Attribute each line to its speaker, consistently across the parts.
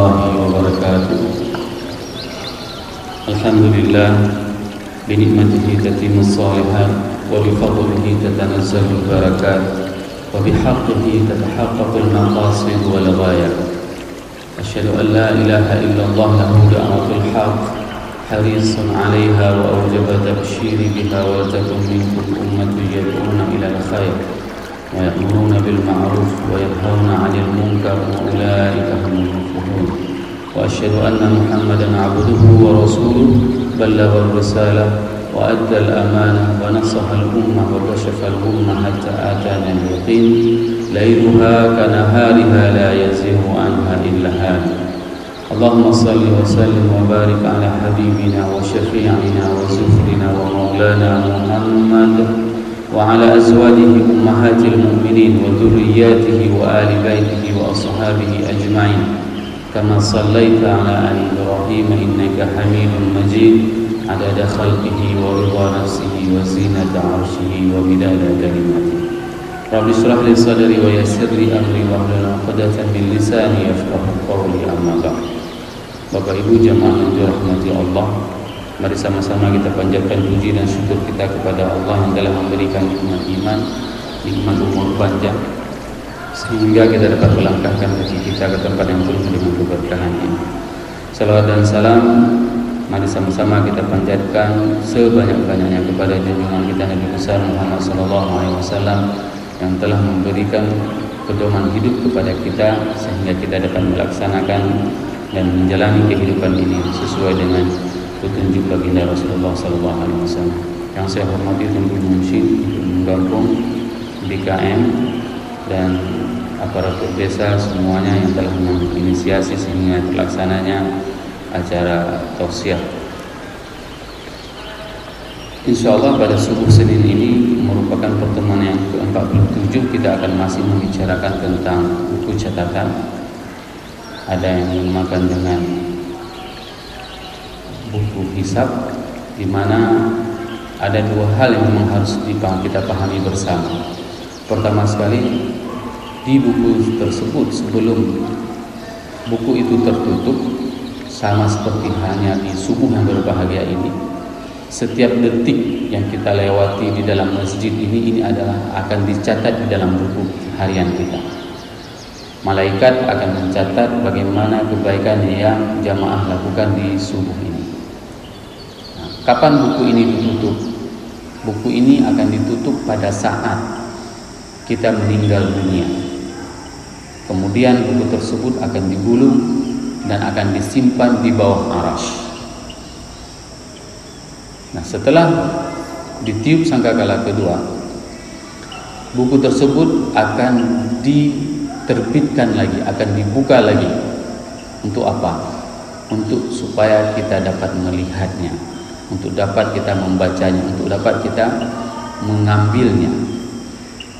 Speaker 1: الله وبركاته. الحمد لله بنعمته تتم الصالحات وبفضله تتنزل البركات وبحقه تتحقق المقاصد والغايات. أشهد أن لا إله إلا الله له دعوة الحق حريص عليها وأوجب تبشير بها ولتكن منكم أمة يدعون إلى الخير ويأمرون بالمعروف وينهون عن المنكر وأولئك هم المفلحون. وأشهد أن محمدا عبده ورسوله بلغ الرسالة وأدى الأمانة ونصح الأمة وكشف الأمة حتى آتانا اليقين ليلها كنهارها لا يزيغ عنها إلا هالك. اللهم صل وسلم وبارك على حبيبنا وشفيعنا وزفرنا ومولانا محمد وعلى أزواجه أمهات المؤمنين وذرياته وآل بيته وأصحابه أجمعين كما صليت على آل إبراهيم إنك حميد مجيد عدد خلقه ورضا نفسه وزينة عرشه ومداد كلماته. رب اشرح لي صدري ويسر لي أمري واحلل عقدة من لساني يفقهوا قولي أما بعد. Bapak Ibu jamaah yang dirahmati Allah, mari sama-sama kita panjatkan puji dan syukur kita kepada Allah yang telah memberikan nikmat iman, nikmat umur panjang, sehingga kita dapat melangkahkan kaki kita ke tempat yang penuh dengan keberkahan ini. Salawat dan salam mari sama-sama kita panjatkan sebanyak-banyaknya kepada junjungan kita Nabi besar Muhammad SAW yang telah memberikan pedoman hidup kepada kita sehingga kita dapat melaksanakan dan menjalani kehidupan ini sesuai dengan petunjuk baginda Rasulullah SAW. Yang saya hormati tentu Munsyid, Gampung, BKM dan aparatur desa semuanya yang telah menginisiasi sehingga terlaksananya acara tausiah. Insyaallah pada subuh Senin ini merupakan pertemuan yang ke-47. Kita akan masih membicarakan tentang buku catatan. Ada yang dinamakan dengan buku hisab, di mana ada dua hal yang memang harus kita pahami bersama. Pertama sekali, di buku tersebut sebelum buku itu tertutup, sama seperti hanya di subuh yang berbahagia ini, setiap detik yang kita lewati di dalam masjid ini adalah akan dicatat di dalam buku harian kita. Malaikat akan mencatat bagaimana kebaikan yang jamaah lakukan di subuh ini. Nah, kapan buku ini ditutup? Buku ini akan ditutup pada saat kita meninggal dunia. Kemudian buku tersebut akan digulung dan akan disimpan di bawah arasy. Nah, setelah ditiup sangkakala kedua, buku tersebut akan diterbitkan lagi, akan dibuka lagi. Untuk apa? Untuk supaya kita dapat melihatnya, untuk dapat kita membacanya, untuk dapat kita mengambilnya.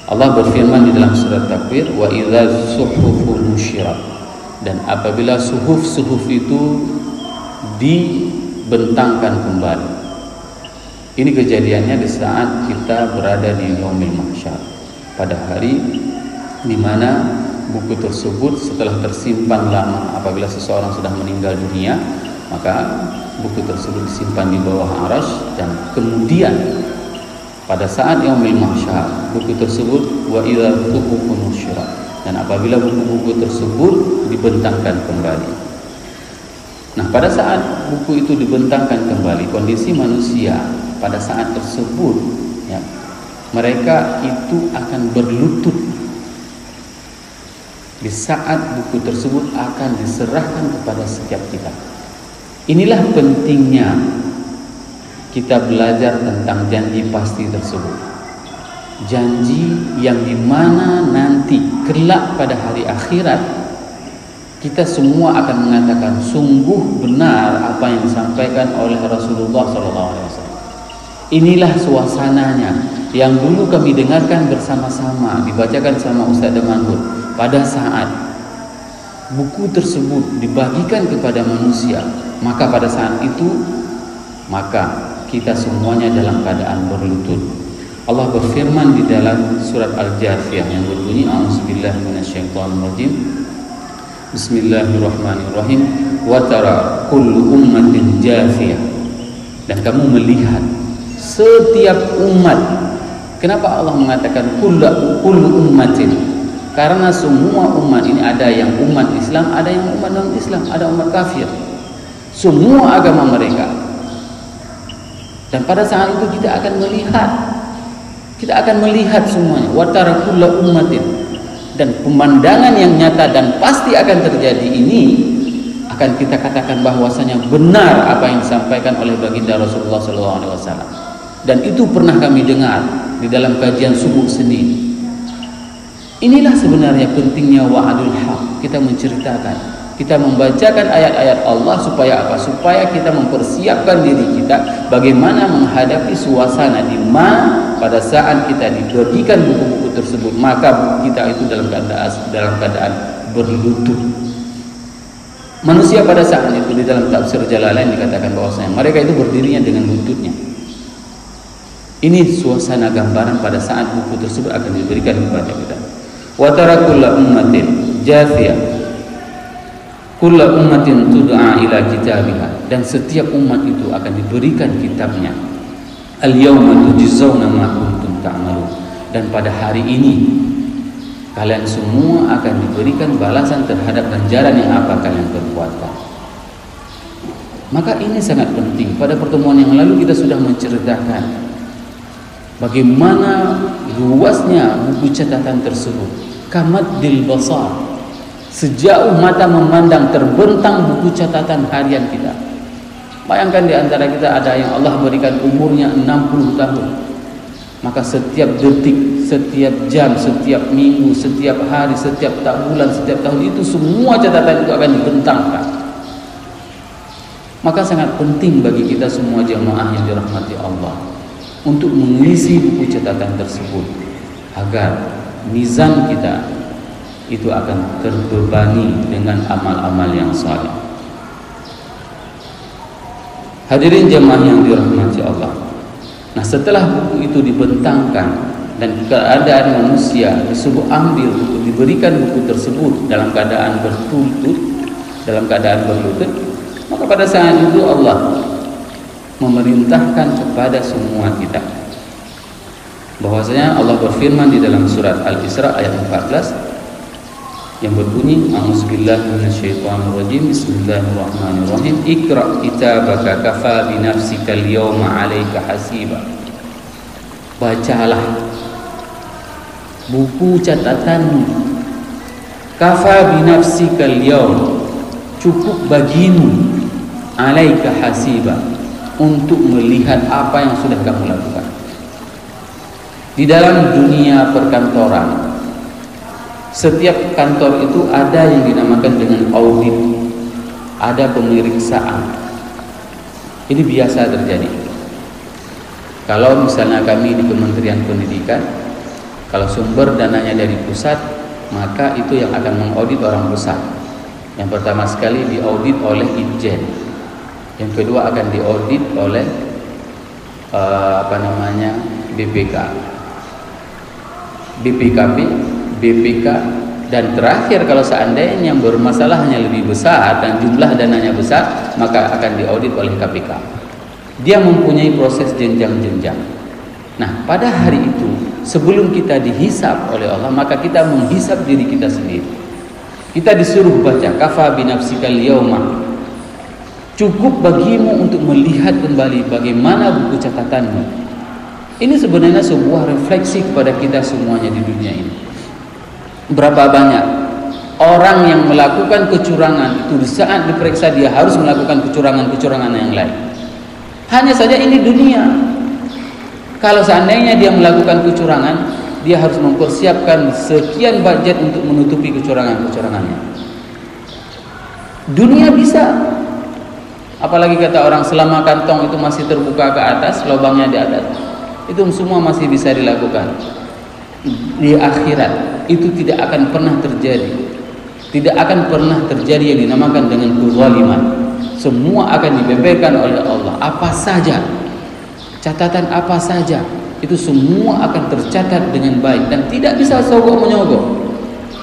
Speaker 1: Allah berfirman di dalam surat Takwir, wa idza suhufun nusyirat, dan apabila suhuf-suhuf itu dibentangkan kembali. Ini kejadiannya di saat kita berada di yaumil mahsyar, pada hari di mana buku tersebut setelah tersimpan lama. Apabila seseorang sudah meninggal dunia, maka buku tersebut disimpan di bawah arasy, dan kemudian pada saat yaumil mahsyar buku tersebut wa idza suhufun nusyirat, dan apabila buku-buku tersebut dibentangkan kembali. Nah, pada saat buku itu dibentangkan kembali, kondisi manusia pada saat tersebut, ya, mereka itu akan berlutut di saat buku tersebut akan diserahkan kepada setiap kita. Inilah pentingnya kita belajar tentang janji pasti tersebut. Janji yang dimana nanti kelak pada hari akhirat kita semua akan mengatakan sungguh benar apa yang disampaikan oleh Rasulullah SAW. Inilah suasananya yang dulu kami dengarkan bersama-sama, dibacakan sama Ustaz Mahmud. Pada saat buku tersebut dibagikan kepada manusia, maka pada saat itu maka kita semuanya dalam keadaan berlutut. Allah berfirman di dalam surat Al-Jathiyah yang berbunyi a'udzubillahi minasyaitonirrajim Bismillahirrahmanirrahim. Wa tara kullu ummatin jathiyah. Dan kamu melihat setiap umat. Kenapa Allah mengatakan kullu ummatin? Karena semua umat ini ada yang umat Islam, ada yang umat non-Islam, ada umat kafir. Semua agama mereka. Dan pada saat itu kita akan melihat semuanya. Wa tara kullu ummatin. Dan pemandangan yang nyata dan pasti akan terjadi ini akan kita katakan bahwasanya benar apa yang disampaikan oleh baginda Rasulullah SAW. Dan itu pernah kami dengar di dalam kajian subuh Senin. Inilah sebenarnya pentingnya wa'adul haq. Kita menceritakan, kita membacakan ayat-ayat Allah supaya apa? Supaya kita mempersiapkan diri kita bagaimana menghadapi suasana di mana pada saat kita dibagikan buku-buku tersebut, maka buku kita itu dalam keadaan berlutut. Manusia pada saat itu di dalam tafsir Jalalain dikatakan bahwasanya mereka itu berdirinya dengan lututnya. Ini suasana gambaran pada saat buku tersebut akan diberikan kepada kita. Wa tara kullu ummatin jathiyah, kullu ummatin tud'a ila kitabiha, dan setiap umat itu akan diberikan kitabnya. Al-yawma tujzauna ma kuntum ta'malun, dan pada hari ini kalian semua akan diberikan balasan terhadap ganjaran yang apa kalian perbuatkan. Maka ini sangat penting. Pada pertemuan yang lalu kita sudah menceritakan bagaimana luasnya buku catatan tersebut. Kamaddil basar, sejauh mata memandang terbentang buku catatan harian kita. Bayangkan di antara kita ada yang Allah berikan umurnya 60 tahun. Maka setiap detik, setiap jam, setiap minggu, setiap hari, setiap bulan, setiap tahun itu semua catatan itu akan dibentangkan. Maka sangat penting bagi kita semua jemaah yang dirahmati Allah untuk mengisi buku catatan tersebut agar mizan kita itu akan terbebani dengan amal-amal yang saleh. Hadirin jemaah yang dirahmati Allah. Nah, setelah buku itu dibentangkan dan keadaan manusia disuruh ambil buku, diberikan buku tersebut dalam keadaan berlutut, maka pada saat itu Allah memerintahkan kepada semua kita bahwasanya Allah berfirman di dalam surat Al-Isra ayat 14 yang berbunyi, a'udzubillahi minasyaitonirrajim, bismillahirrahmanirrahim, iqra kitabaka kafa bi nafsika al-yawma 'alaika hasiba. Bacalah buku catatanmu, kafa bi nafsika al-yawm, cukup bagimu, 'alaika hasiba, untuk melihat apa yang sudah kamu lakukan. Di dalam dunia perkantoran, setiap kantor itu ada yang dinamakan dengan audit, ada pemeriksaan. Ini biasa terjadi. Kalau misalnya kami di Kementerian Pendidikan, kalau sumber dananya dari pusat, maka itu yang akan mengaudit orang pusat. Yang pertama sekali diaudit oleh Itjen, yang kedua akan diaudit oleh BPK, BPKP, BPK, dan terakhir kalau seandainya yang bermasalah hanya lebih besar dan jumlah dananya besar, maka akan diaudit oleh KPK. Dia mempunyai proses jenjang-jenjang. Nah, pada hari itu sebelum kita dihisab oleh Allah, maka kita menghisab diri kita sendiri. Kita disuruh baca kafa binafsikal yauma, cukup bagimu untuk melihat kembali bagaimana buku catatanmu. Ini sebenarnya sebuah refleksi kepada kita semuanya di dunia ini. Berapa banyak orang yang melakukan kecurangan itu di saat diperiksa dia harus melakukan kecurangan-kecurangan yang lain. Hanya saja ini dunia. Kalau seandainya dia melakukan kecurangan, dia harus mempersiapkan sekian budget untuk menutupi kecurangan-kecurangannya. Dunia bisa. Apalagi kata orang, selama kantong itu masih terbuka ke atas, lubangnya di atas, itu semua masih bisa dilakukan. Di akhirat itu tidak akan pernah terjadi. Tidak akan pernah terjadi yang dinamakan dengan kezaliman. Semua akan dibeberkan oleh Allah. Apa saja, catatan apa saja, itu semua akan tercatat dengan baik dan tidak bisa sogok menyogok.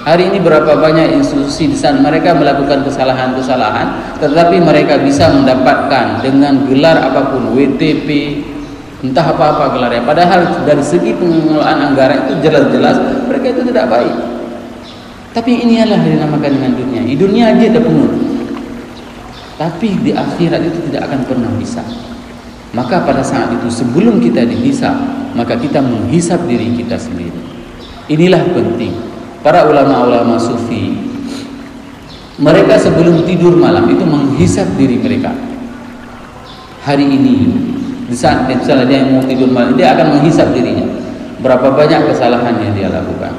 Speaker 1: Hari ini berapa banyak institusi di sana mereka melakukan kesalahan-kesalahan, tetapi mereka bisa mendapatkan dengan gelar apapun, WTP, entah apa-apa gelarnya. Padahal dari segi pengelolaan anggaran itu jelas-jelas mereka itu tidak baik. Tapi ini adalah dinamakan dengan dunia. Di dunia dia ada penuh, tapi di akhirat itu tidak akan pernah bisa. Maka pada saat itu sebelum kita dihisab, maka kita menghisab diri kita sendiri. Inilah penting. Para ulama-ulama sufi, mereka sebelum tidur malam itu menghisab diri mereka. Hari ini, di saat misalnya dia mau tidur malam, dia akan menghisab dirinya. Berapa banyak kesalahan yang dia lakukan,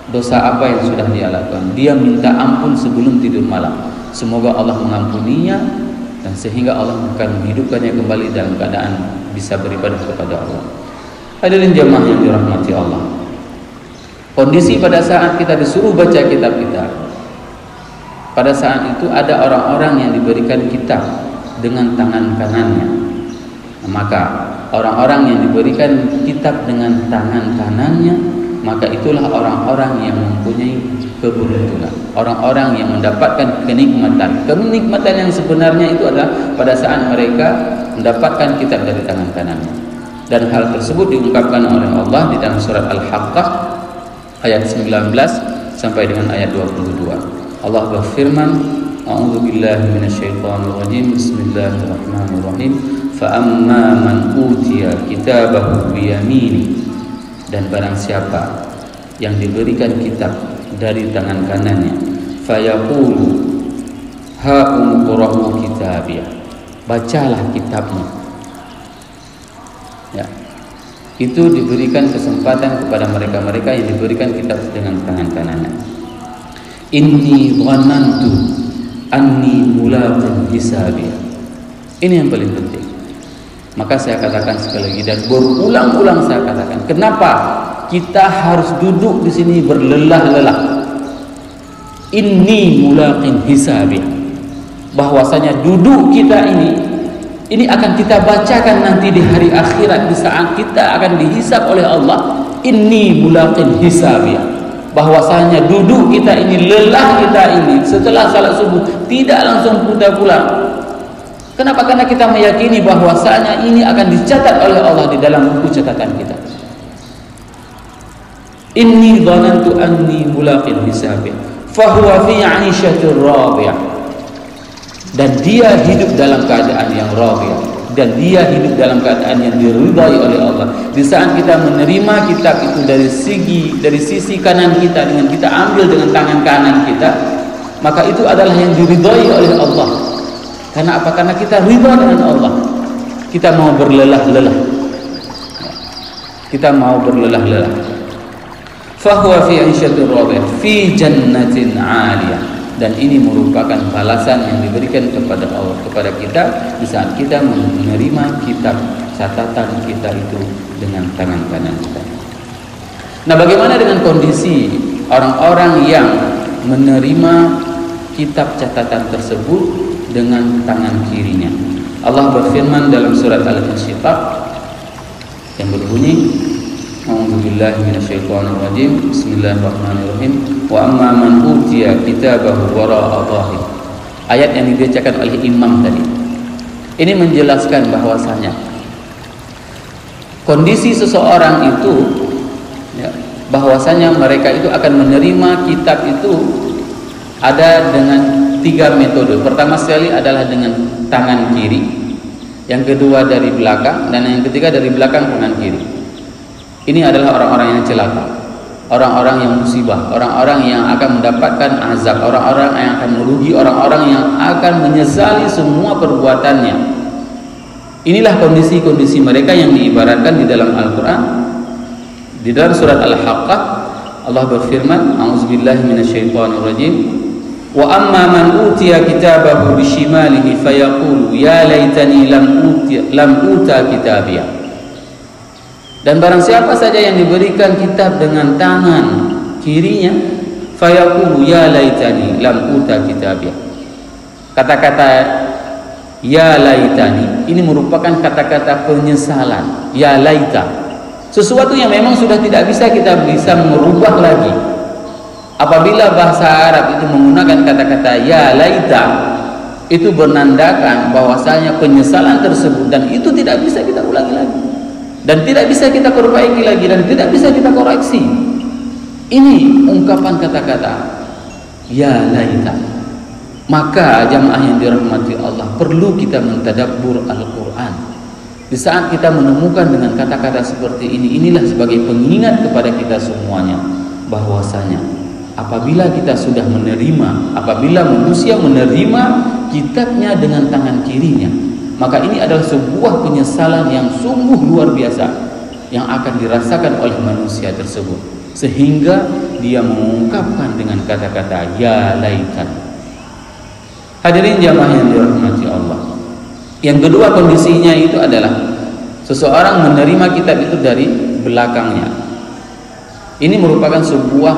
Speaker 1: dosa apa yang sudah dia lakukan. Dia minta ampun sebelum tidur malam. Semoga Allah mengampuninya dan sehingga Allah akan menghidupkannya kembali dalam keadaan bisa beribadah kepada Allah. Hadirin jamaah yang dirahmati Allah. Kondisi pada saat kita disuruh baca kitab kita, pada saat itu ada orang-orang yang diberikan kitab dengan tangan kanannya. Maka orang-orang yang diberikan kitab dengan tangan kanannya, maka itulah orang-orang yang mempunyai keberuntungan, orang-orang yang mendapatkan kenikmatan. Kenikmatan yang sebenarnya itu adalah pada saat mereka mendapatkan kitab dari tangan kanannya. Dan hal tersebut diungkapkan oleh Allah di dalam surat Al-Haqqah ayat 19 sampai dengan ayat 22. Allah berfirman, A'udzu billahi minasyaitonir rajim. Bismillahirrahmanirrahim. Fa amma man utiya kitabahu biyamini, dan barang siapa yang diberikan kitab dari tangan kanannya, fayaqulu ha umqra'u kitabiyah, bacalah kitabnya. Ya. Itu diberikan kesempatan kepada mereka-mereka yang diberikan kitab dengan tangan kanannya. Inni dhanantu anni mulaqin hisabiyah. Ini yang paling penting. Maka saya katakan sekali lagi dan berulang-ulang saya katakan, kenapa kita harus duduk di sini berlelah-lelah? Inni mulaqin hisabiyah. Bahwasanya duduk kita ini akan kita bacakan nanti di hari akhirat, di saat kita akan dihisab oleh Allah. Inni mulaqin hisabiyah, bahwasanya duduk kita ini, lelah kita ini setelah salat subuh tidak langsung pulang. Kenapa? Karena kita meyakini bahwasanya ini akan dicatat oleh Allah di dalam buku catatan kita. Inni dhanantu anni mulaqin hisabiyah fa huwa fi 'aishatir radiyah. Dan dia hidup dalam keadaan yang radiyah, dan dia hidup dalam keadaan yang diridai oleh Allah. Di saat kita menerima kitab itu dari sisi kanan kita, dengan kita ambil dengan tangan kanan kita, maka itu adalah yang diridai oleh Allah. Karena apa? Karena kita ridha dengan Allah. Kita mau berlelah-lelah. Kita mau berlelah-lelah. Fa huwa fi 'aishatir radiyah fi jannatin 'aliyah. Dan ini merupakan balasan yang diberikan kepada Allah, kepada kita di saat kita menerima kitab catatan kita itu dengan tangan kanan kita. Nah, bagaimana dengan kondisi orang-orang yang menerima kitab catatan tersebut dengan tangan kirinya? Allah berfirman dalam surat Al-Insyiqaq yang berbunyi, A'udzu billahi minasyaitonir rajim. Bismillahirrahmanirrahim. Wa amma man utiya kitabahu wara'a dhahri. Ayat yang dibacakan oleh imam tadi. Ini menjelaskan bahwasanya kondisi seseorang itu ya, bahwasanya mereka itu akan menerima kitab itu ada dengan 3 metode. Pertama sekali adalah dengan tangan kiri, yang kedua dari belakang, dan yang ketiga dari belakang tangan kiri. Ini adalah orang-orang yang celaka, orang-orang yang musibah, orang-orang yang akan mendapatkan azab, orang-orang yang akan merugi, orang-orang yang akan menyesali semua perbuatannya. Inilah kondisi-kondisi mereka yang diibaratkan di dalam Al-Quran. Di dalam surat Al-Haqqah Allah berfirman, A'udzubillahi minasyaitonirrajim. Wa amma man utiya kitabahu bishimalihi fayaqulu ya laitani lam uta kitabiyah. Dan barang siapa saja yang diberikan kitab dengan tangan kirinya, fayaqulu ya laitani lam uta kitabiyah. Kata-kata ya laitani ini merupakan kata-kata penyesalan. Ya laita, sesuatu yang memang sudah tidak bisa kita merubah lagi. Apabila bahasa Arab itu menggunakan kata-kata ya laita, itu menandakan bahwasanya penyesalan tersebut, dan itu tidak bisa kita ulangi lagi, dan tidak bisa kita perbaiki lagi, dan tidak bisa kita koreksi. Ini ungkapan kata-kata ya laita. Maka jamaah yang dirahmati Allah, perlu kita mentadabbur Al-Quran. Di saat kita menemukan dengan kata-kata seperti ini, inilah sebagai pengingat kepada kita semuanya bahwasanya apabila kita sudah menerima, apabila manusia menerima kitabnya dengan tangan kirinya, maka ini adalah sebuah penyesalan yang sungguh luar biasa yang akan dirasakan oleh manusia tersebut, sehingga dia mengungkapkan dengan kata-kata ya laitan. Hadirin jamaah yang dirahmati Allah, yang kedua kondisinya itu adalah seseorang menerima kitab itu dari belakangnya. Ini merupakan sebuah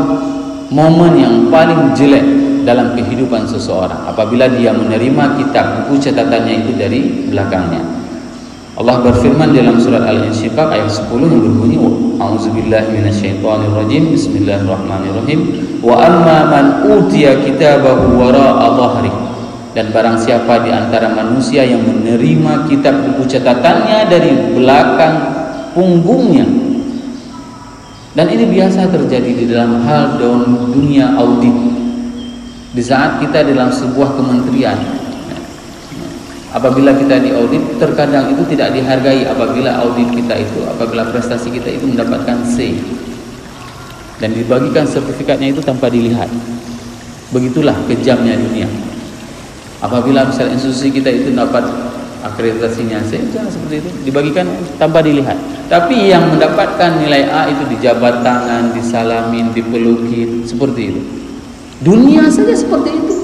Speaker 1: momen yang paling jelek dalam kehidupan seseorang apabila dia menerima kitab buku catatannya itu dari belakangnya. Allah berfirman dalam surat Al-Insyiqaq ayat 10 yang berbunyi, A'udzubillahi minasyaitonirrajim, Bismillahirrahmanirrahim, wa amma man utiya kitabahu wara'a dhahri. Dan barang siapa di antara manusia yang menerima kitab buku catatannya dari belakang punggungnya. Dan ini biasa terjadi di dalam hal dunia audit. Di saat kita dalam sebuah kementerian, apabila kita diaudit, terkadang itu tidak dihargai apabila audit kita itu, apabila prestasi kita itu mendapatkan C, dan dibagikan sertifikatnya itu tanpa dilihat. Begitulah kejamnya dunia. Apabila misalnya institusi kita itu dapat akreditasinya C, jangan seperti itu, dibagikan tanpa dilihat. Tapi yang mendapatkan nilai A itu dijabat tangan, disalamin, dipelukin, seperti itu. Dunia saja seperti itu.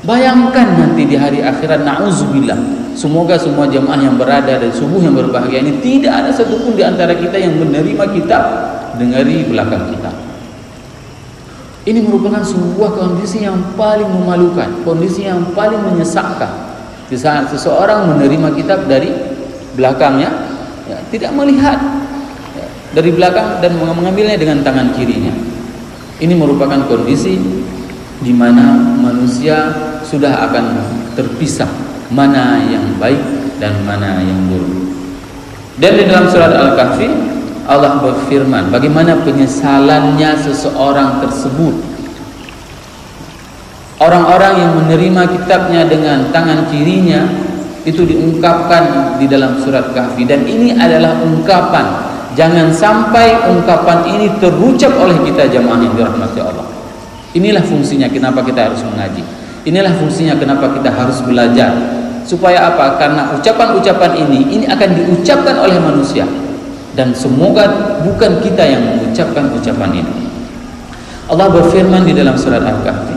Speaker 1: Bayangkan nanti di hari akhirat, na'udzubillah, semoga semua jemaah yang berada dan subuh yang berbahagia ini tidak ada satupun di antara kita yang menerima kitab dari belakang kita. Ini merupakan sebuah kondisi yang paling memalukan, kondisi yang paling menyesakkan. Di saat seseorang menerima kitab dari belakangnya, ya, tidak melihat ya, dari belakang dan mengambilnya dengan tangan kirinya. Ini merupakan kondisi di mana manusia sudah akan terpisah mana yang baik dan mana yang buruk. Dan di dalam surat Al-Kahfi Allah berfirman bagaimana penyesalannya seseorang tersebut. Orang-orang yang menerima kitabnya dengan tangan kirinya itu diungkapkan di dalam surat Kahfi, dan ini adalah ungkapan. Jangan sampai ungkapan ini terucap oleh kita jamaah yang dirahmati Allah. Inilah fungsinya kenapa kita harus mengaji. Inilah fungsinya kenapa kita harus belajar. Supaya apa? Karena ucapan-ucapan ini akan diucapkan oleh manusia. Dan semoga bukan kita yang mengucapkan ucapan ini. Allah berfirman di dalam surat Al-Kahfi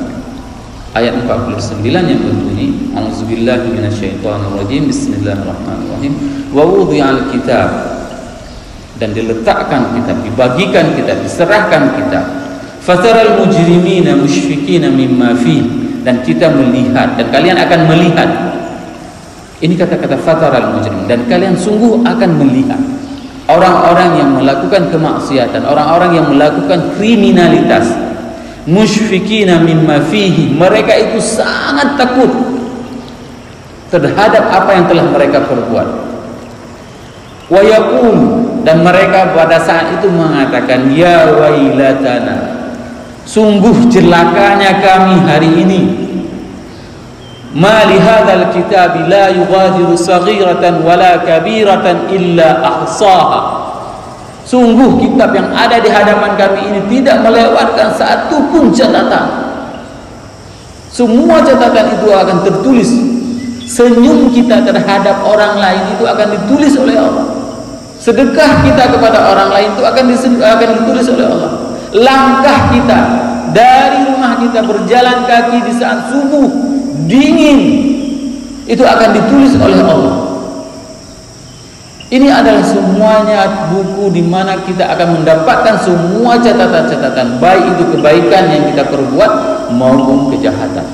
Speaker 1: ayat 49 yang berbunyi, A'udzubillahi minasyaitonirrajim, Bismillahirrahmanirrahim, wa wudi'al kitab, dan diletakkan kitab, dibagikan kitab, diserahkan kitab, fataral mujrimina musyfikina mimma fihi, dan kita melihat, dan kalian akan melihat. Ini kata-kata fataral mujrim, dan kalian sungguh akan melihat orang-orang yang melakukan kemaksiatan, orang-orang yang melakukan kriminalitas, musyfikina mimma fihi, mereka itu sangat takut terhadap apa yang telah mereka perbuat. Wa yaqul, dan mereka pada saat itu mengatakan, ya wailatana, sungguh celakanya kami hari ini. Ma li hadzal kitabi la yughadiru saghiratan wala kabiratan illa ahsaha. Sungguh kitab yang ada di hadapan kami ini tidak melewatkan satu pun catatan. Semua catatan itu akan tertulis. Senyum kita terhadap orang lain itu akan ditulis oleh Allah. Sedekah kita kepada orang lain itu akan ditulis oleh Allah. Langkah kita dari rumah kita berjalan kaki di saat subuh dingin itu akan ditulis oleh Allah. Ini adalah semuanya buku di mana kita akan mendapatkan semua catatan-catatan, baik itu kebaikan yang kita perbuat maupun kejahatan.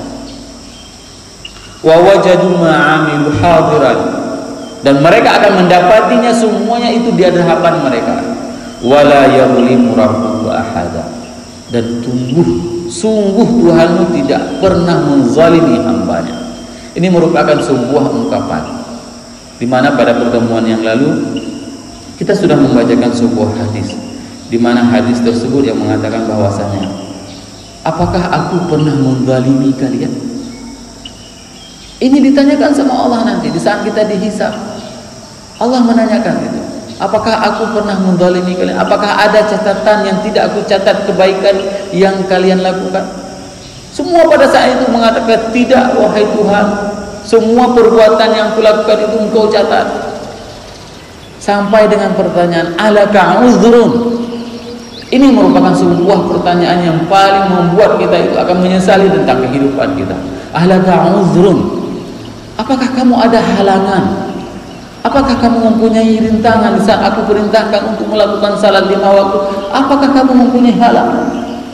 Speaker 1: Wa wajadu ma'amilu hadiran, dan mereka akan mendapatinya semuanya itu di hadapan mereka. Wala yadhlimu rabbuka ahada, dan sungguh Tuhanmu tidak pernah menzalimi hambanya. Ini merupakan sebuah ungkapan di mana pada pertemuan yang lalu kita sudah membacakan sebuah hadis, di mana hadis tersebut yang mengatakan bahwasanya, apakah aku pernah menzalimi kalian? Ini ditanyakan sama Allah nanti di saat kita dihisab. Allah menanyakan itu, apakah aku pernah menzalimi kalian? Apakah ada catatan yang tidak aku catat kebaikan yang kalian lakukan? Semua pada saat itu mengatakan, tidak wahai Tuhan, semua perbuatan yang kulakukan itu Engkau catat. Sampai dengan pertanyaan, alaka uzrun. Ini merupakan sebuah pertanyaan yang paling membuat kita itu akan menyesali tentang kehidupan kita. Alaka uzrun. Apakah kamu ada halangan? Apakah kamu mempunyai rintangan di saat aku perintahkan untuk melakukan salat 5 waktu? Apakah kamu mempunyai halangan?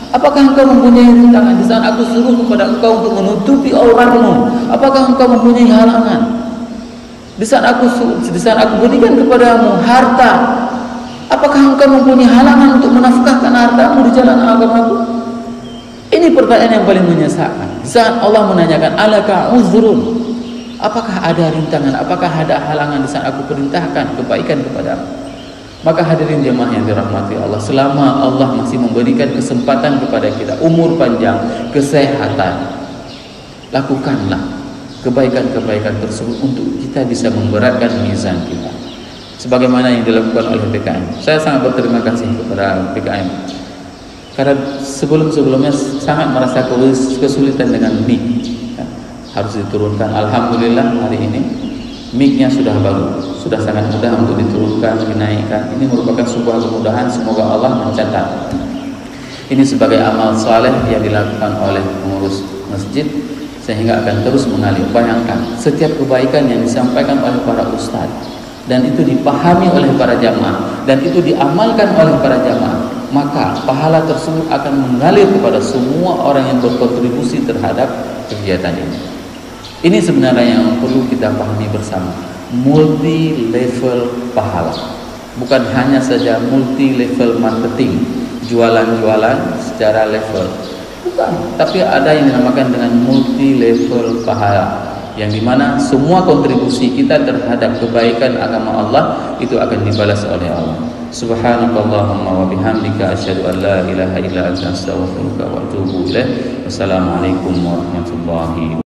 Speaker 1: Apakah engkau mempunyai rintangan di saat aku suruh kepada engkau untuk menutupi auratmu? Apakah engkau mempunyai halangan di saat aku berikan kepadamu harta? Apakah engkau mempunyai halangan untuk menafkahkan hartamu di jalan agamaku? Ini pertanyaan yang paling menyesakkan. Di saat Allah menanyakan, alaka uzrun, apakah ada rintangan, apakah ada halangan di saat aku perintahkan kebaikan kepadamu? Maka hadirin jemaah yang dirahmati Allah, selama Allah masih memberikan kesempatan kepada kita, umur panjang, kesehatan, lakukanlah kebaikan-kebaikan tersebut untuk kita bisa memberatkan mizan kita, sebagaimana yang dilakukan oleh PKM. Saya sangat berterima kasih kepada PKM karena sebelum-sebelumnya sangat merasa kesulitan dengan mic, harus diturunkan. Alhamdulillah hari ini mic-nya sudah bagus, sudah sangat mudah untuk diturunkan, dinaikkan. Ini merupakan sebuah kemudahan, semoga Allah mencatat ini sebagai amal saleh yang dilakukan oleh pengurus masjid, sehingga akan terus mengalir. Bayangkan, setiap kebaikan yang disampaikan oleh para ustaz dan itu dipahami oleh para jamaah dan itu diamalkan oleh para jamaah, maka pahala tersebut akan mengalir kepada semua orang yang berkontribusi terhadap kegiatan ini. Ini sebenarnya yang perlu kita pahami bersama, multi level pahala, bukan hanya saja multi level marketing, jualan-jualan secara level, bukan, tapi ada yang dinamakan dengan multi level pahala, yang dimana semua kontribusi kita terhadap kebaikan agama Allah itu akan dibalas oleh Allah. Subhanakallahumma wa bihamdika asyhadu an la ilaha illa anta astaghfiruka wa atubu ilaik. Wassalamualaikum warahmatullahi wabarakatuh.